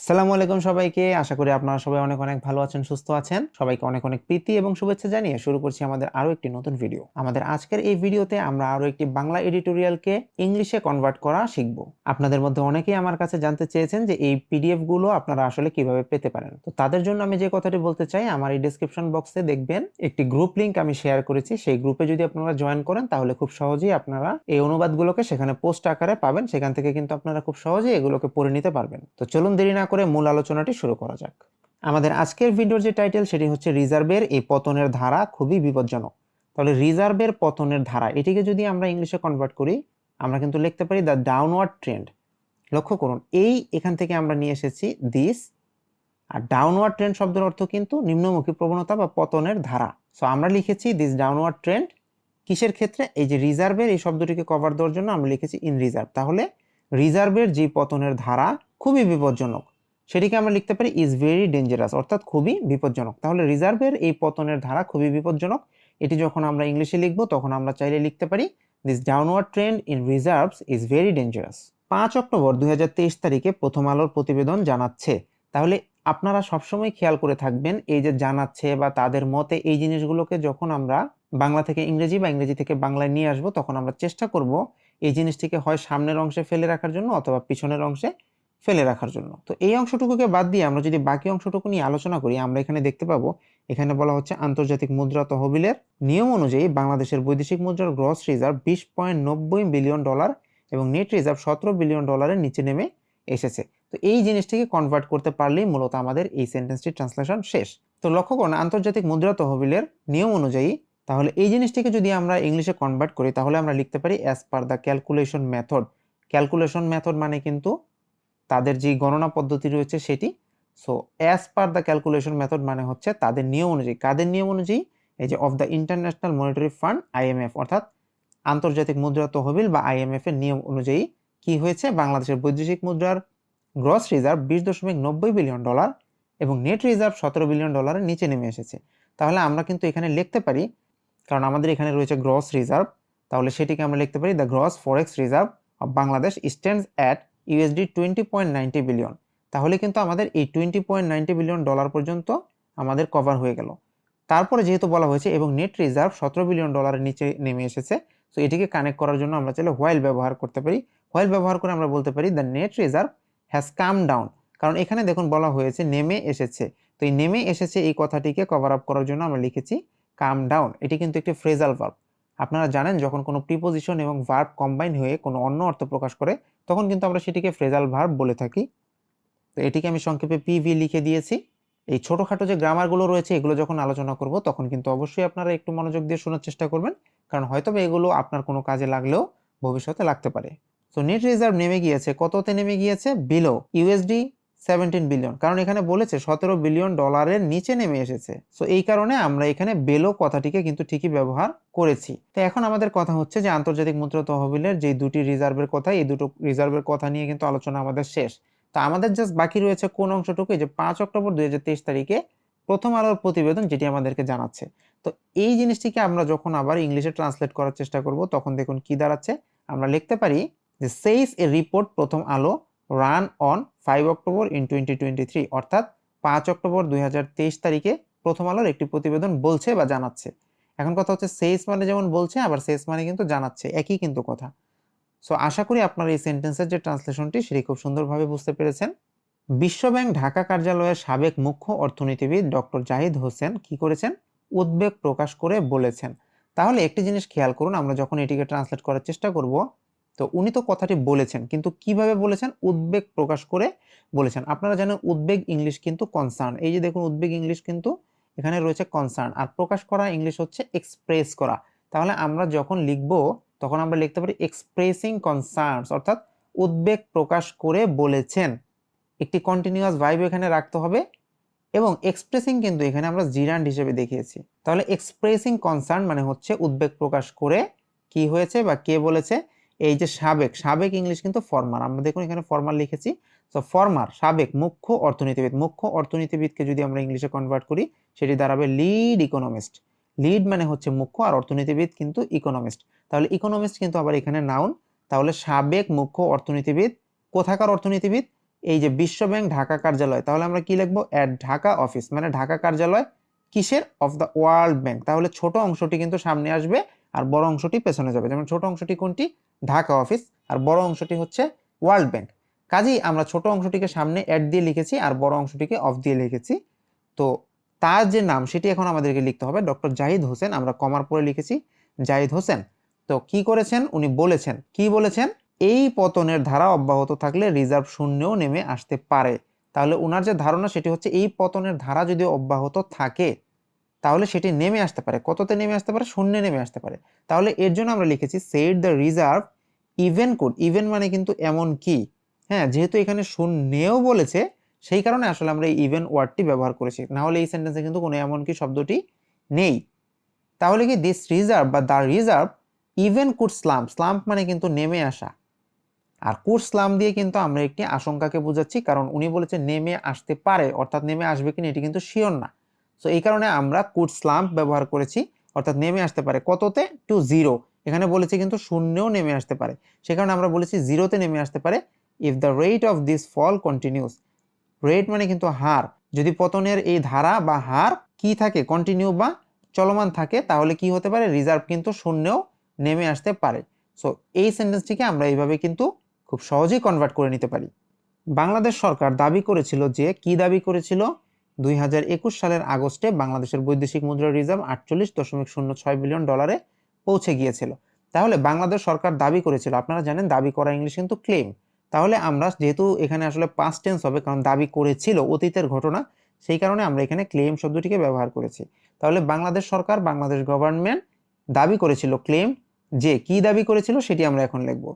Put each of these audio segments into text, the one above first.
আসসালামু আলাইকুম সবাইকে। আশা করি আপনারা সবাই অনেক অনেক ভালো আছেন, সুস্থ আছেন। সবাইকে অনেক অনেক প্রীতি এবং শুভেচ্ছা জানিয়ে শুরু করছি আমাদের আরো একটি নতুন ভিডিও। আমাদের আজকের এই ভিডিওতে আমরা আরো একটি বাংলা এডিটোরিয়ালকে ইংলিশে কনভার্ট করা শিখব। আপনাদের মধ্যে অনেকেই আমার কাছে জানতে চেয়েছেন যে এই পিডিএফ গুলো আপনারা আসলে কিভাবে পেতে পারেন। তো তাদের জন্য আমি যে কথাটি বলতে চাই, আমার এই ডেসক্রিপশন বক্সে দেখবেন একটি গ্রুপ লিংক আমি শেয়ার করেছি। সেই গ্রুপে যদি আপনারা জয়েন করেন তাহলে খুব সহজেই আপনারা এই অনুবাদগুলোকে সেখানে পোস্ট আকারে পাবেন। সেখান থেকে কিন্তু আপনারা খুব সহজেই এগুলোকে পড়ে নিতে পারবেন। তো চলুন দেরি না করে মূল আলোচনাটি শুরু করা যাক। আমাদের আজকের ভিডিওর যে টাইটেল সেটি হচ্ছে রিজার্ভের এই পতনের ধারা খুবই বিপজ্জনক। তাহলে রিজার্ভের পতনের ধারা, এটিকে যদি আমরা ইংলিশে কনভার্ট করি আমরা কিন্তু লিখতে পারি দ্য ডাউনওয়ার্ড ট্রেন্ড। লক্ষ্য করুন, এই এখান থেকে আমরা নিয়ে এসেছি দিস, আর ডাউনওয়ার্ড ট্রেন্ড শব্দের অর্থ কিন্তু নিম্নমুখী প্রবণতা বা পতনের ধারা। সো আমরা লিখেছি দিস ডাউনওয়ার্ড ট্রেন্ড কিসের ক্ষেত্রে? এই যে রিজার্ভের এই শব্দটিকে কভার দেওয়ার জন্য আমরা লিখেছি ইন রিজার্ভ। তাহলে রিজার্ভের যে পতনের ধারা খুবই বিপজ্জনক, সেটিকে আমরা লিখতে পারি ইজ ভেরি ডেঞ্জারাস, অর্থাৎ খুবই বিপজ্জনক। তাহলে রিজার্ভের এই পতনের ধারা খুবই বিপজ্জনক, এটি যখন আমরা ইংলিশে লিখব তখন আমরা চাইলে লিখতে পারি this downward trend in reserves is very dangerous. 5 October 2023 তারিখে প্রথম আলোর প্রতিবেদন জানাচ্ছে। তাহলে আপনারা সবসময় খেয়াল করে থাকবেন, এই যে জানাচ্ছে বা তাদের মতে, এই জিনিসগুলোকে যখন আমরা বাংলা থেকে ইংরেজি বা ইংরেজি থেকে বাংলায় নিয়ে আসবো তখন আমরা চেষ্টা করব এই জিনিসটিকে হয় সামনের অংশে ফেলে রাখার জন্য অথবা পিছনের অংশে ফেলে রাখার জন্য। তো এই অংশটুকুকে বাদ দিয়ে আমরা যদি বাকি অংশটুকু নিয়ে আলোচনা করি, আমরা এখানে দেখতে পাবো এখানে বলা হচ্ছে আন্তর্জাতিক মুদ্রা তহবিলের নিয়ম অনুযায়ী বাংলাদেশের বৈদেশিক মুদ্রার গ্রস রিজার্ভ 20.90 বিলিয়ন ডলার এবং নেট রিজার্ভ 17 বিলিয়ন ডলারের নিচে নেমে এসেছে। তো এই জিনিসটিকে কনভার্ট করতে পারলেই মূলত আমাদের এই সেন্টেন্সটির ট্রান্সলেশন শেষ। তো লক্ষ্য করুন, আন্তর্জাতিক মুদ্রা তহবিলের নিয়ম অনুযায়ী, তাহলে এই জিনিসটিকে যদি আমরা ইংলিশে কনভার্ট করি তাহলে আমরা লিখতে পারি as per the calculation method. Calculation method মানে কিন্তু তাদের যে গণনা পদ্ধতি রয়েছে সেটি। So as per the calculation method মানে হচ্ছে তাদের নিয়ম অনুযায়ী। কাদের নিয়ম অনুযায়ী? এই যে of the international monetary fund IMF, অর্থাৎ আন্তর্জাতিক মুদ্রা তহবিল বা আইএমএফ এর নিয়ম অনুযায়ী কি হয়েছে, বাংলাদেশের বৈদেশিক মুদ্রার গ্রস রিজার্ভ 20.90 বিলিয়ন ডলার এবং নেট রিজার্ভ 17 বিলিয়ন ডলারের নিচে নেমে এসেছে। তাহলে আমরা কিন্তু এখানে লিখতে পারি, কারণ আমাদের এখানে রয়েছে গ্রস রিজার্ভ, তাহলে সেটিকে আমরা লিখতে পারি the gross forex reserve of Bangladesh stands at USD 20.90 billion. তাহলে কিন্তু আমাদের এই 20.90 বিলিয়ন ডলার পর্যন্ত আমাদের কভার হয়ে গেল। তারপরে যেহেতু বলা হয়েছে এবং নেট রিজার্ভ 17 বিলিয়ন ডলারের নিচে নেমে এসেছে, তো এটিকে কানেক্ট করার জন্য আমরা চাইলে হোয়াইল ব্যবহার করতে পারি। হোয়াইল ব্যবহার করে আমরা বলতে পারি the net reserve has come down. কারণ এখানে দেখুন বলা হয়েছে নেমে এসেছে, তো এই নেমে এসেছে এই কথাটিকে কভার আপ করার জন্য আমরা লিখেছি কাম ডাউন। এটি কিন্তু একটি ফ্রেজাল ভার্ব। আপনারা জানেন যখন কোনো প্রিপোজিশন এবং ভার্ব কম্বাইন হয়ে কোনো অন্য অর্থ প্রকাশ করে তখন কিন্তু আমরা সেটিকে ফ্রেজাল ভার্ব বলে থাকি। তো এটিকে আমি সংক্ষেপে পিভি লিখে দিয়েছি। এই ছোটখাটো যে গ্রামারগুলো রয়েছে এগুলো যখন আলোচনা করব তখন কিন্তু অবশ্যই আপনারা একটু মনোযোগ দিয়ে শোনার চেষ্টা করবেন, কারণ হয়তো এগুলো আপনার কোনো কাজে লাগলেও ভবিষ্যতে লাগতে পারে। তো নেট রিজার্ভ নেমে গিয়েছে, কততে নেমে গিয়েছে? বিলো ইউএসডি 17 বিলিয়ন, কারণ এখানে বলেছে 17 বিলিয়ন ডলারের নিচে নেমে এসেছে। সো এই কারণে আমরা এখানে বেলো কথাটিকে কিন্তু ঠিকই ব্যবহার করেছি। তো এখন আমাদের কথা হচ্ছে যে আন্তর্জাতিক মুদ্রা তহবিলের যে দুটি রিজার্ভের কথা, এই দুটো রিজার্ভের কথা নিয়ে কিন্তু আলোচনা আমাদের শেষ। তো আমাদের জাস্ট বাকি রয়েছে কোন অংশটুকু? যে 5 অক্টোবর 2023 তারিখে প্রথম আলোর প্রতিবেদন যেটি আমাদেরকে জানাচ্ছে। তো এই জিনিসটিকে আমরা যখন আবার ইংলিশে ট্রান্সলেট করার চেষ্টা করব তখন দেখুন কি দাঁড়াচ্ছে। আমরা লিখতে পারি যে সেইস এ রিপোর্ট প্রথম আলো রান অন 5 অক্টোবর ইন 2023, অর্থাৎ 5 অক্টোবর 2023 তারিখে প্রথম আলোর একটি প্রতিবেদন বলছে বা জানাচ্ছে। এখন কথা হচ্ছে সেইস মানে যেমন বলছে, আবার সেইস মানে কিন্তু জানাচ্ছে, একই কিন্তু কথা। সো আশা করি আপনারা এই সেন্টেন্সের যে ট্রান্সলেশনটি সেটি খুব সুন্দরভাবে বুঝতে পেরেছেন। বিশ্বব্যাংক ঢাকা কার্যালয়ের সাবেক মুখ্য অর্থনীতিবিদ ডক্টর জাহিদ হোসেন কি করেছেন? উদ্বেগ প্রকাশ করে বলেছেন। তাহলে একটি জিনিস খেয়াল করুন, আমরা যখন এটিকে ট্রান্সলেট করার চেষ্টা করব, তো উনি তো কথাটি বলেছেন কিন্তু কিভাবে বলেছেন? উদ্বেগ প্রকাশ করে বলেছেন। আপনারা জানেন উদ্বেগ ইংলিশ কিন্তু কনসার্ন। এই যে দেখুন উদ্বেগ ইংলিশ কিন্তু এখানে রয়েছে কনসার্ন, আর প্রকাশ করা ইংলিশ হচ্ছে এক্সপ্রেস করা। তাহলে আমরা যখন লিখব তখন আমরা লিখতে পারি এক্সপ্রেসিং কনসার্নস, অর্থাৎ উদ্বেগ প্রকাশ করে বলেছেন। একটি কন্টিনিউয়াস ভার্ব এখানে রাখতে হবে এবং এক্সপ্রেসিং কিন্তু এখানে আমরা জিরান্ড হিসেবে দেখিয়েছি। তাহলে এক্সপ্রেসিং কনসার্ন মানে হচ্ছে উদ্বেগ প্রকাশ করে কি হয়েছে বা কে বলেছে? এই যে সাবেক, সাবেক ইংলিশ কিন্তু ফরমার, আমরা দেখুন এখানে ফরমার লিখেছি। তো ফরমার সাবেক মুখ্য অর্থনীতিবিদ, মুখ্য অর্থনীতিবিদকে যদি আমরা ইংলিশে কনভার্ট করি সেটি দাঁড়াবে লিড ইকোনমিস্ট। লিড মানে হচ্ছে মুখ্য আর অর্থনীতিবিদ কিন্তু ইকোনমিস্ট। তাহলে ইকোনমিস্ট কিন্তু আবার এখানে নাউন। তাহলে সাবেক মুখ্য অর্থনীতিবিদ, কোথাকার অর্থনীতিবিদ? এই যে বিশ্ব ব্যাংক ঢাকা কার্যালয়, তাহলে আমরা কি লিখবো? অ্যাট ঢাকা অফিস, মানে ঢাকা কার্যালয় কিসের? Of the world bank. তাহলে ছোট অংশটি কিন্তু সামনে আসবে আর বড় অংশটি পেছনে যাবে। যেমন ছোট অংশটি কোনটি? ঢাকা অফিস, আর বড় অংশটি হচ্ছে ওয়ার্ল্ড ব্যাংক। কাজেই আমরা ছোট অংশটিকে সামনে অ্যাট দিয়ে লিখেছি আর বড় অংশটিকে অফ দিয়ে লিখেছি। তো তার যে নাম সেটি এখন আমাদেরকে লিখতে হবে, ডক্টর জাহিদ হোসেন। আমরা কমার পরে লিখেছি জাহিদ হোসেন। তো কি করেছেন? উনি বলেছেন, কি বলেছেন? এই পতনের ধারা অব্যাহত থাকলে রিজার্ভ শূন্যেও নেমে আসতে পারে। তাহলে ওনার যে ধারণা সেটি হচ্ছে এই পতনের ধারা যদি অব্যাহত থাকে তাহলে সেটি নেমে আসতে পারে। কততে নেমে আসতে পারে? শূন্যে নেমে আসতে পারে। তাহলে এর জন্য আমরা লিখেছি said the reserve even could. Even মানে কিন্তু এমন কি, হ্যাঁ, যেহেতু এখানে শূন্যেও বলেছে সেই কারণে আসলে আমরা এই ইভেন ওয়ার্ডটি ব্যবহার করেছি, না হলে এই সেন্টেন্সে কিন্তু কোনো এমন কি শব্দটি নেই। তাহলে কি দিস রিজার্ভ বা দ্য রিজার্ভ ইভেন কুড স্লাম্প, স্লাম্প মানে কিন্তু নেমে আসা, আর কুড স্লাম্প দিয়ে কিন্তু আমরা একটি আশঙ্কাকে বোঝাচ্ছি, কারণ উনি বলেছে নেমে আসতে পারে, অর্থাৎ নেমে আসবে কিনা এটি কিন্তু শিওর না। সো এই কারণে আমরা কুড স্লাম্প ব্যবহার করেছি, অর্থাৎ নেমে আসতে পারে কততে? To zero. এখানে বলেছি কিন্তু শূন্যেও নেমে আসতে পারে, সে কারণে আমরা বলেছি জিরোতে নেমে আসতে পারে। If the rate of this fall continues, rate মানে কিন্তু হার, যদি পতনের এই ধারা বা হার কি থাকে? কন্টিনিউ বা চলমান থাকে, তাহলে কি হতে পারে? রিজার্ভ কিন্তু শূন্যেও নেমে আসতে পারে। সো এই সেন্টেন্সটিকে আমরা এইভাবে কিন্তু খুব সহজেই কনভার্ট করে নিতে পারি। বাংলাদেশ সরকার দাবি করেছিল যে, কি দাবি করেছিল? 2021 সালের আগস্টে বাংলাদেশের বৈদেশিক মুদ্রা রিজার্ভ 48.06 বিলিয়ন ডলারে পৌঁছে গিয়েছিল। তাহলে বাংলাদেশ সরকার দাবি করেছিল, আপনারা জানেন দাবি করা ইংলিশ কিন্তু ক্লেম। তাহলে আমরা যেহেতু এখানে আসলে পাস্ট টেন্স হবে, কারণ দাবি করেছিল অতীতের ঘটনা, সেই কারণে আমরা এখানে ক্লেম শব্দটিকে ব্যবহার করেছি। তাহলে বাংলাদেশ সরকার, বাংলাদেশ গভর্নমেন্ট দাবি করেছিল, ক্লেম, যে কি দাবি করেছিল সেটি আমরা এখন লিখব।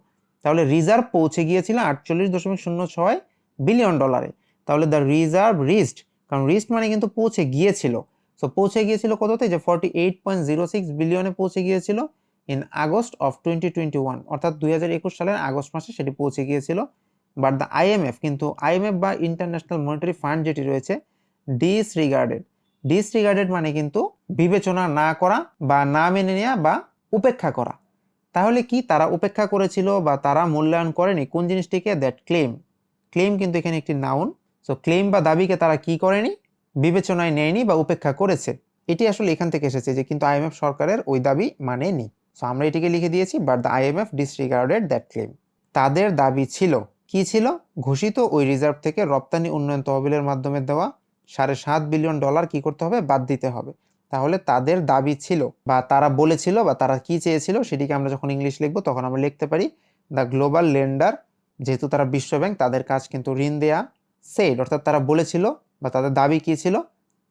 তাহলে রিজার্ভ পৌঁছে গিয়েছিল 48.06 বিলিয়ন ডলারে। তাহলে দ্য রিজার্ভ রিচড, কারণ রিচড মানে কিন্তু পৌঁছে গিয়েছিল। সো পৌঁছে গিয়েছিল কততে? যে 48.06 বিলিয়নে পৌঁছে গিয়েছিল ইন আগস্ট অফ 2021, অর্থাৎ 2021 সালের আগস্ট মাসে সেটি পৌঁছে গিয়েছিল। বাট দ্য আইএমএফ, কিন্তু আইএমএফ বা ইন্টারন্যাশনাল মনিটারি ফান্ড যেটি রয়েছে, ডিসরিগার্ডেড। ডিসরিগার্ডেড মানে কিন্তু বিবেচনা না করা বা না মেনে নেওয়া বা উপেক্ষা করা। তাহলে কি তারা উপেক্ষা করেছিল বা তারা মূল্যায়ন করেনি কোন জিনিসটিকে? That claim. ক্লেম কিন্তু এখানে একটি নাউন। সো ক্লেম বা দাবিকে তারা কি করেনি? বিবেচনায় নেয়নি বা উপেক্ষা করেছে। এটি আসলে এখান থেকে এসেছে যে কিন্তু আইএমএফ সরকারের ওই দাবি মানেনি। সো আমরা এটিকে লিখে দিয়েছি, but the IMF ডিসরিগার্ডেড that claim. তাদের দাবি ছিল, কি ছিল? ঘোষিত ওই রিজার্ভ থেকে রপ্তানি উন্নয়ন তহবিলের মাধ্যমে দেওয়া 7.5 বিলিয়ন ডলার কি করতে হবে? বাদ দিতে হবে। তাহলে তাদের দাবি ছিল বা তারা বলেছিল বা তারা কি চেয়েছিল সেটিকে আমরা যখন ইংলিশ লিখবো তখন আমরা লিখতে পারি দ্য গ্লোবাল লেন্ডার, যেহেতু তারা বিশ্ব ব্যাংক, তাদের কাজ কিন্তু ঋণ দেয়া। সেড, অর্থাৎ তারা বলেছিল বা তাদের দাবি কি ছিল?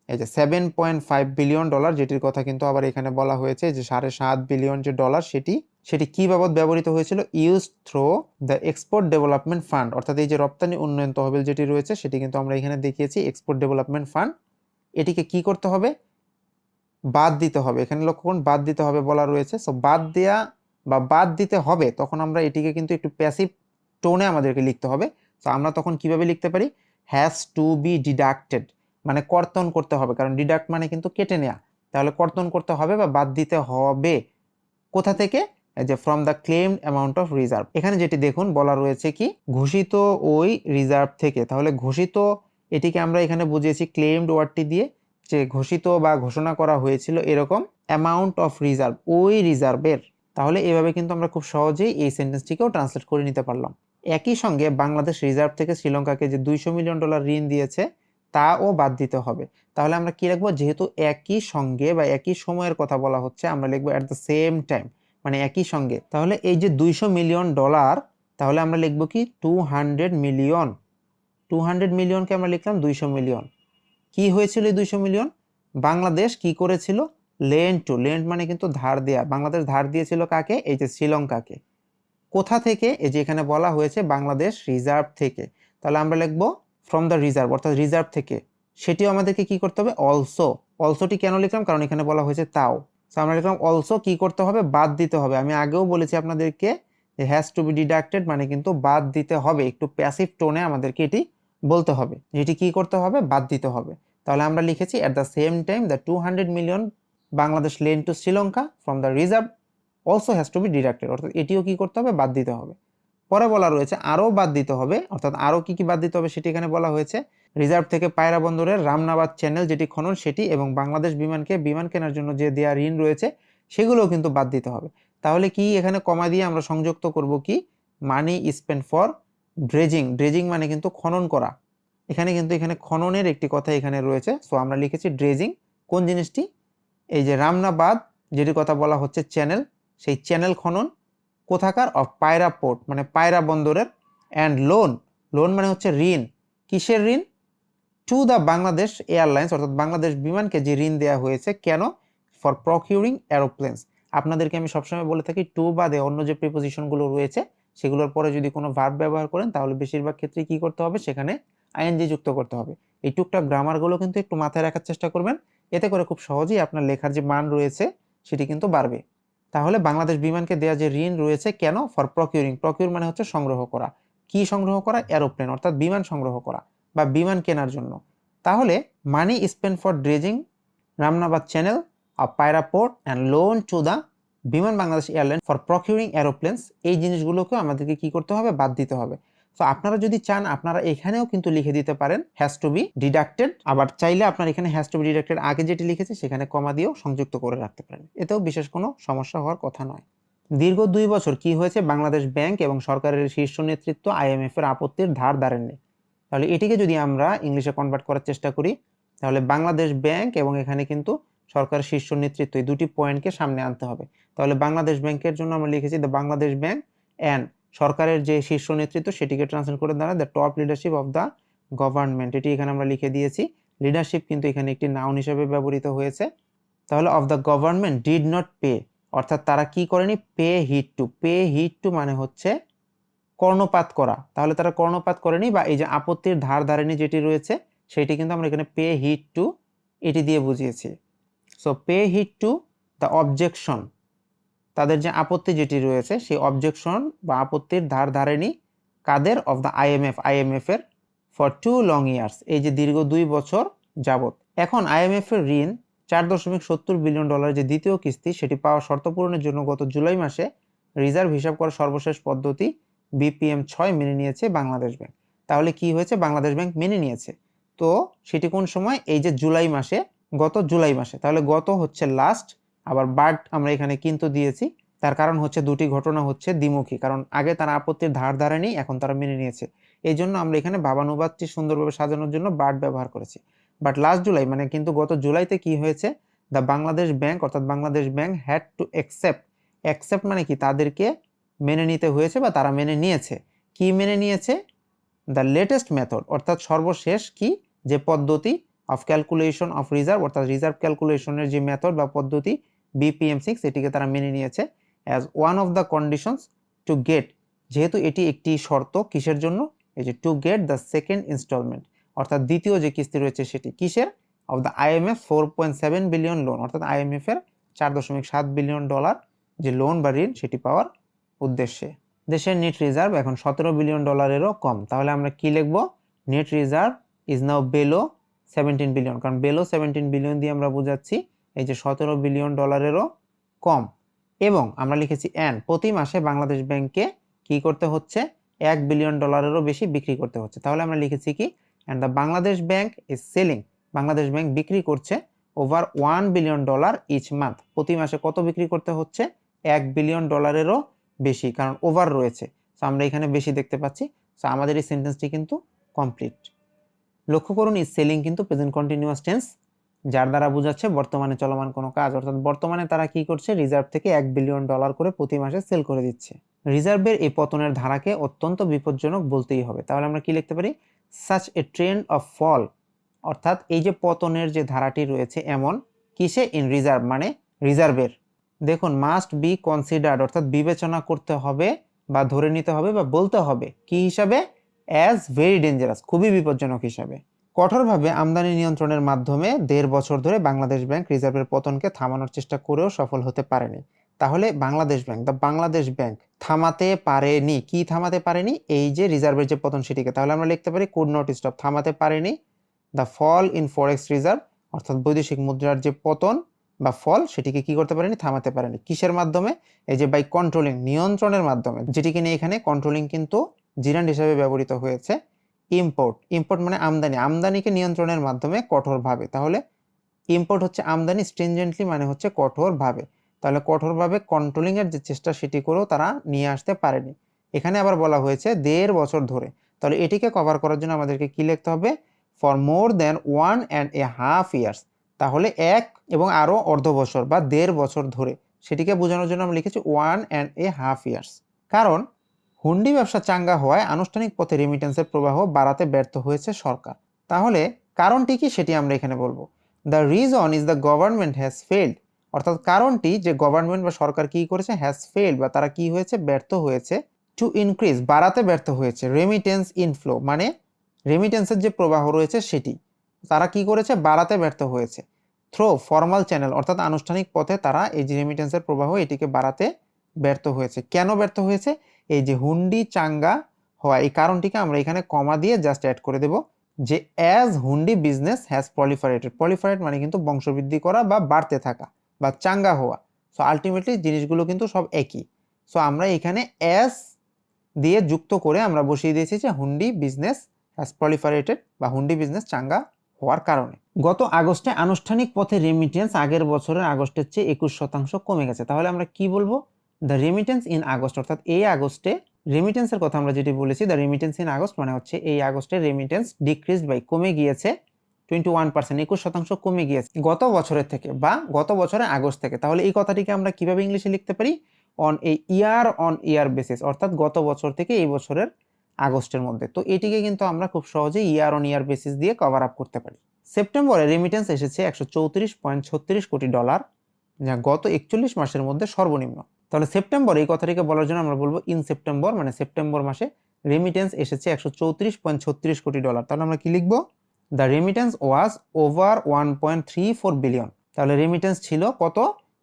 এই যে 7.5 বিলিয়ন ডলার, যেটির কথা কিন্তু আবার এখানে বলা হয়েছে যে 7.5 বিলিয়ন যে ডলার, সেটি কি বাবদ ব্যবহৃত হয়েছিল? Use through the export development fund, অর্থাৎ এই যে রপ্তানি উন্নয়ন তহবিল যেটি রয়েছে সেটি কিন্তু আমরা এখানে দেখিয়েছি এক্সপোর্ট ডেভেলপমেন্ট ফান্ড। এটিকে কি করতে হবে? বাদ দিতে হবে। এখানে লক্ষ্য করুন, বাদ দিতে হবে বলা রয়েছে। সো বাদ দেয়া বা বাদ দিতে হবে, তখন আমরা এটিকে কিন্তু একটু প্যাসিভ টোনে আমাদেরকে লিখতে হবে। সো আমরা তখন কিভাবে লিখতে পারি? হ্যাজ টু বি ডিডাক্টেড, মানে কর্তন করতে হবে, কারণ ডিডাক্ট মানে কিন্তু কেটে নেওয়া। তাহলে কর্তন করতে হবে বা বাদ দিতে হবে। কোথা থেকে? এই যে from the claimed amount of reserve. এখানে যেটি দেখুন বলা রয়েছে কি? ঘোষিত ওই রিজার্ভ থেকে। তাহলে ঘোষিত, এটিকে আমরা এখানে বুঝিয়েছি ক্লেমড ওয়ার্ডটি দিয়ে, যে ঘোষিত বা ঘোষণা করা হয়েছিল এরকম অ্যামাউন্ট অফ রিজার্ভ, ওই রিজার্ভের। তাহলে এভাবে কিন্তু আমরা খুব সহজেই এই সেন্টেন্সটিকেও ট্রান্সলেট করে নিতে পারলাম। একই সঙ্গে বাংলাদেশ রিজার্ভ থেকে শ্রীলঙ্কাকে যে 200 মিলিয়ন ডলার ঋণ দিয়েছে তাও বাদ দিতে হবে। তাহলে আমরা কি লিখবো? যেহেতু একই সঙ্গে বা একই সময়ের কথা বলা হচ্ছে, আমরা লিখবো অ্যাট দ্য সেম টাইম, মানে একই সঙ্গে। তাহলে এই যে 200 মিলিয়ন ডলার, তাহলে আমরা লিখবো কি? 200 মিলিয়ন। 200 মিলিয়নকে আমরা লিখলাম 200 মিলিয়ন। কি হয়েছিল এই 200 মিলিয়ন? বাংলাদেশ কি করেছিল? লেন্ড টু, লেন্ড মানে কিন্তু ধার দেয়া। বাংলাদেশ ধার দিয়েছিল কাকে? এই যে শ্রীলঙ্কাকে। কোথা থেকে? এই যে এখানে বলা হয়েছে বাংলাদেশ রিজার্ভ থেকে। তাহলে আমরা লিখবো ফ্রম দ্য রিজার্ভ, অর্থাৎ রিজার্ভ থেকে। সেটিও আমাদেরকে কি করতে হবে? অলসো। অলসোটি কেন লিখলাম? কারণ এখানে বলা হয়েছে তাও। তো আমরা লিখলাম অলসো কি করতে হবে? বাদ দিতে হবে। আমি আগেও বলেছি আপনাদেরকে যে হ্যাজ টু বি ডিডাক্টেড মানে কিন্তু বাদ দিতে হবে। একটু প্যাসিভ টোনে আমাদেরকে এটি বলতে হবে, এটি কি করতে হবে? বাদ দিতে হবে। তাহলে আমরা লিখেছি at the same time the 200 million Bangladesh lend to Sri Lanka from the reserve also has to be deducted, অর্থাৎ এটিও কি করতে হবে? বাদ দিতে হবে। পরে বলা রয়েছে আরও বাদ দিতে হবে, অর্থাৎ আরও কি কি বাদ দিতে হবে সেটি এখানে বলা হয়েছে। রিজার্ভ থেকে পায়রা বন্দরের রামনাবাদ চ্যানেল যেটি খনন সেটি এবং বাংলাদেশ বিমানকে বিমান কেনার জন্য যে দেয়া ঋণ রয়েছে সেগুলোও কিন্তু বাদ দিতে হবে। তাহলে কি এখানে কমা দিয়ে আমরা সংযুক্ত করব কি মানি স্পেন্ড ফর ড্রেজিং। ড্রেজিং মানে কিন্তু খনন করা, এখানে খননের একটি কথা এখানে রয়েছে। সো আমরা লিখেছি ড্রেজিং। কোন জিনিসটি? এই যে রামনাবাদ যেটি কথা বলা হচ্ছে চ্যানেল, সেই চ্যানেল খনন কোথাকার? অফ পায়রা পোর্ট মানে পায়রা বন্দরের। অ্যান্ড লোন, লোন মানে হচ্ছে ঋণ। কিসের ঋণ? টু দ্য বাংলাদেশ এয়ারলাইন্স, অর্থাৎ বাংলাদেশ বিমানকে যে ঋণ দেওয়া হয়েছে। কেন? For procuring এরোপ্লেনস। আপনাদেরকে আমি সবসময় বলে থাকি টু বাদে অন্য যে প্রিপোজিশনগুলো রয়েছে সেগুলোর পরে যদি কোনো ভার্ব ব্যবহার করেন তাহলে বেশিরভাগ ক্ষেত্রে কি করতে হবে? সেখানে আইএনজি যুক্ত করতে হবে। এই টুকটাক গ্রামারগুলো কিন্তু একটু মাথায় রাখার চেষ্টা করবেন, এতে করে খুব সহজেই আপনার লেখার যে মান রয়েছে সেটি কিন্তু বাড়বে। তাহলে বাংলাদেশ বিমানকে দেওয়া যে ঋণ রয়েছে কেন? For procuring. প্রকিউর মানে হচ্ছে সংগ্রহ করা। কি সংগ্রহ করা? এরোপ্লেন, অর্থাৎ বিমান সংগ্রহ করা বা বিমান কেনার জন্য। তাহলে money spend for dredging Ramnabad channel of Payra port and loan to the Biman Bangladesh airline for procuring aeroplanes, এই জিনিসগুলোকেও আমাদেরকে কি করতে হবে? বাদ দিতে হবে। তো আপনারা যদি চান আপনারা এখানেও কিন্তু লিখে দিতে পারেন হ্যাজ টু বি ডিডাক্টেড। আবার চাইলে আপনার এখানে হ্যাজ টু বি ডিডাক্টেড আগে যেটি লিখেছে সেখানে কমা দিয়েও সংযুক্ত করে রাখতে পারেন, এতেও বিশেষ কোনো সমস্যা হওয়ার কথা নয়। দীর্ঘ 2 বছর কি হয়েছে? বাংলাদেশ ব্যাংক এবং সরকারের শীর্ষ নেতৃত্ব আইএমএফ এর আপত্তির ধার ধারেননি। তাহলে এটিকে যদি আমরা ইংলিশে কনভার্ট করার চেষ্টা করি তাহলে বাংলাদেশ ব্যাংক এবং এখানে কিন্তু সরকারের শীর্ষ নেতৃত্ব, এই দুটি পয়েন্টকে সামনে আনতে হবে। তাহলে বাংলাদেশ ব্যাংকের জন্য আমরা লিখেছি দ্য বাংলাদেশ ব্যাংক অ্যান্ড সরকারের যে শীর্ষ নেতৃত্ব সেটিকে ট্রান্সলেট করে দ্বারা the top leadership of the government, এটি এখানে আমরা লিখে দিয়েছি। লিডারশিপ কিন্তু এখানে একটি নাউন হিসেবে ব্যবহৃত হয়েছে। তাহলে of the government did not pay, অর্থাৎ তারা কি করেনি? Pay heed to. Pay heed to মানে হচ্ছে কর্ণপাত করা, তাহলে তারা কর্ণপাত করেনি বা এই যে আপত্তির ধার ধারেনি যেটি রয়েছে সেটি কিন্তু আমরা এখানে পে হিড টু এটি দিয়ে বুঝিয়েছি। So pay heed to the objection, তাদের যে আপত্তি যেটি রয়েছে সেই অবজেকশন বা আপত্তির ধার ধারেনি কাদের? অফ দ্য আইএমএফ, আইএমএফ এর ফর 2 লং ইয়ার্স, এই যে দীর্ঘ 2 বছর যাবত। এখন আইএমএফ এর ঋণ $4.70 বিলিয়ন যে দ্বিতীয় কিস্তি সেটি পাওয়ার শর্ত পূরণের জন্য গত জুলাই মাসে রিজার্ভ হিসাব করার সর্বশেষ পদ্ধতি বিপিএম 6 মেনে নিয়েছে বাংলাদেশ ব্যাংক। তাহলে কি হয়েছে? বাংলাদেশ ব্যাংক মেনে নিয়েছে। তো সেটি কোন সময়? এই যে জুলাই মাসে, গত জুলাই মাসে। তাহলে গত হচ্ছে লাস্ট, আবার বাট আমরা এখানে কিন্তু দিয়েছি, তার কারণ হচ্ছে দুটি ঘটনা হচ্ছে দ্বিমুখী, কারণ আগে তারা আপত্তির ধার ধারেনি, এখন তারা মেনে নিয়েছে। এই জন্য আমরা এখানে ভাবানুবাদটি সুন্দরভাবে সাজানোর জন্য বাট ব্যবহার করেছি। বাট লাস্ট জুলাই মানে কিন্তু গত জুলাইতে কি হয়েছে? দ্য বাংলাদেশ ব্যাংক, অর্থাৎ Bangladesh bank had to accept. Accept মানে কি? তাদেরকে মেনে নিতে হয়েছে বা তারা মেনে নিয়েছে। কি মেনে নিয়েছে? দ্য লেটেস্ট মেথড, অর্থাৎ সর্বশেষ কি যে পদ্ধতি অফ ক্যালকুলেশন অফ রিজার্ভ, অর্থাৎ রিজার্ভ ক্যালকুলেশনের যে মেথড বা পদ্ধতি বিপিএম 6 এটিকে তারা মেনে নিয়েছে as one of the conditions to get, যেহেতু এটি একটি শর্ত কিসের জন্য? এই যে to get the second instalment, অর্থাৎ দ্বিতীয় যে কিস্তি রয়েছে সেটি কিসের? Of the IMF 4.7 billion loan, অর্থাৎ আইএমএফ এর $4.7 বিলিয়ন যে লোন বা ঋণ সেটি পাওয়ার উদ্দেশ্যে। দেশের নেট রিজার্ভ এখন $17 বিলিয়ন কম। তাহলে আমরা কি লিখব? Net reserve is now below 17 billion, কারণ বেলো 17 বিলিয়ন দিয়ে আমরা বোঝাচ্ছি এই যে $17 বিলিয়ন কম। এবং আমরা লিখেছি অ্যান্ড প্রতি মাসে বাংলাদেশ ব্যাংকে কি করতে হচ্ছে? $1 বিলিয়ন বেশি বিক্রি করতে হচ্ছে। তাহলে আমরা লিখেছি কি? And the Bangladesh bank is selling, Bangladesh bank বিক্রি করছে ওভার $1 বিলিয়ন ইচ মান্থ, প্রতি মাসে কত বিক্রি করতে হচ্ছে? $1 বিলিয়ন বেশি, কারণ ওভার রয়েছে। সো আমরা এখানে বেশি দেখতে পাচ্ছি। সো আমাদের এই সেন্টেন্সটি কিন্তু কমপ্লিট। লক্ষ্য করুন এই সেলিং কিন্তু প্রেজেন্ট কন্টিনিউয়াস টেন্স, যার দ্বারা বোঝাচ্ছে বর্তমানে চলমান কোনো কাজ, অর্থাৎ বর্তমানে তারা কি করছে? রিজার্ভ থেকে $1 বিলিয়ন করে প্রতি মাসে সেল করে দিচ্ছে। রিজার্ভের এই পতনের ধারাকে অত্যন্ত বিপজ্জনক বলতেই হবে। তাহলে আমরা কি লিখতে পারি? Such a trend of fall, অর্থাৎ এই যে পতনের যে ধারাটি রয়েছে এমন কিসে? ইন রিজার্ভ মানে রিজার্ভের। দেখুন মাস্ট বি কনসিডার্ড, অর্থাৎ বিবেচনা করতে হবে বা ধরে নিতে হবে বা বলতে হবে কি হিসাবে? অ্যাজ ভেরি ডেঞ্জারাস, খুবই বিপজ্জনক হিসাবে। কঠোরভাবে আমদানি নিয়ন্ত্রণের মাধ্যমে 1.5 বছর ধরে বাংলাদেশ ব্যাংক রিজার্ভের পতনকে থামানোর চেষ্টা করেও সফল হতে পারেনি। তাহলে Bangladesh bank, the Bangladesh bank থামাতে পারেনি। কি থামাতে পারেনি? এই যে রিজার্ভের যে পতন সেটিকে। তাহলে আমরা লিখতে পারি কুড নট স্টপ, থামাতে পারেনি the fall in forex reserve, অর্থাৎ বৈদেশিক মুদ্রার যে পতন বা ফল সেটিকে কি করতে পারেনি, থামাতে পারেনি। কিসের মাধ্যমে? এই যে বাই কন্ট্রোলিং, নিয়ন্ত্রণের মাধ্যমে, যেটিকে নিয়ে এখানে কন্ট্রোলিং কিন্তু জিরান্ড হিসেবে ব্যবহৃত হয়েছে। ইম্পোর্ট, ইম্পোর্ট মানে আমদানি, আমদানিকে নিয়ন্ত্রণের মাধ্যমে কঠোরভাবে। তাহলে ইম্পোর্ট হচ্ছে আমদানি, স্ট্রিনজেন্টলি মানে হচ্ছে কঠোরভাবে। তাহলে কঠোরভাবে কন্ট্রোলিং এর যে চেষ্টা সেটি করেও তারা নিয়ে আসতে পারেনি। এখানে আবার বলা হয়েছে 1.5 বছর ধরে। তাহলে এটিকে কভার করার জন্য আমাদেরকে কি লিখতে হবে? For more than 1.5 years. তাহলে 1 এবং আরো অর্ধ বছর বা 1.5 বছর ধরে, সেটিকে বোঝানোর জন্য আমরা লিখেছি 1.5 ইয়ার্স। কারণ হুন্ডি ব্যবসা চাঙ্গা হওয়ায় আনুষ্ঠানিক পথে রেমিটেন্সের প্রবাহ বাড়াতে ব্যর্থ হয়েছে সরকার। তাহলে কারণটি কি সেটি আমরা এখানে বলবো। The reason is the government has failed, অর্থাৎ কারণটি যে গভর্নমেন্ট বা সরকার কি করেছে, হ্যাজ ফেল্ড বা তারা কি হয়েছে, ব্যর্থ হয়েছে, টু ইনক্রিজ বাড়াতে ব্যর্থ হয়েছে, রেমিটেন্স ইনফ্লো মানে রেমিটেন্সের যে প্রবাহ রয়েছে সেটি তারা কি করেছে, বাড়াতে ব্যর্থ হয়েছে। থ্রো ফর্মাল চ্যানেল অর্থাৎ আনুষ্ঠানিক পথে তারা এই যে রেমিটেন্সের প্রবাহ এটিকে বাড়াতে ব্যর্থ হয়েছে। কেন ব্যর্থ হয়েছে? এই যে হুন্ডি চাঙ্গা হওয়া, এই কারণটিকে আমরা এখানে কমা দিয়ে জাস্ট অ্যাড করে দেব যে অ্যাজ হুন্ডি বিজনেস হ্যাজ প্রলিফারেটেড, প্রলিফারেট মানে কিন্তু বংশবৃদ্ধি করা বা বাড়তে থাকা বা চাঙ্গা হওয়া। সো আলটিমেটলি জিনিসগুলো কিন্তু সব একই। সো আমরা এখানে অ্যাজ দিয়ে যুক্ত করে আমরা বসিয়ে দিয়েছি যে হুন্ডি বিজনেস হ্যাজ প্রলিফারেটেড বা হুন্ডি বিজনেস চাঙ্গা হওয়ার কারণে। গত আগস্টে আনুষ্ঠানিক পথে রেমিটেন্স আগের বছরের আগস্টের চেয়ে 21% কমে গেছে। তাহলে আমরা কি বলবো? দ্য রেমিটেন্স ইন আগস্ট, অর্থাৎ এই আগস্টে রেমিটেন্সের কথা আমরা যেটি বলেছি, দ্য রেমিটেন্স ইন আগস্ট মানে হচ্ছে এই আগস্টে রেমিটেন্স ডিক্রিজড বাই কমে গিয়েছে 21%, 21% কমে গিয়েছে গত বছরের থেকে বা গত বছরের আগস্ট থেকে। তাহলে এই কথাটিকে আমরা কিভাবে ইংলিশে লিখতে পারি? On a year on year basis, অর্থাৎ গত বছর থেকে এই বছরের আগস্টের মধ্যে। তো এটিকে কিন্তু আমরা খুব সহজেই ইয়ার অন ইয়ার বেসিস দিয়ে কভার আপ করতে পারি। সেপ্টেম্বরে রেমিটেন্স এসেছে $134.36 কোটি, যা গত 41 মাসের মধ্যে সর্বনিম্ন। তাহলে সেপ্টেম্বর এই কথাটিকে বলার জন্য আমরা বলবো ইন সেপ্টেম্বর, মানে সেপ্টেম্বর মাসে রেমিটেন্স এসেছে $134.36 কোটি। তাহলে আমরা কি লিখবো? The remittance was over 1.34 billion. তাহলে রেমিটেন্স ছিল কত?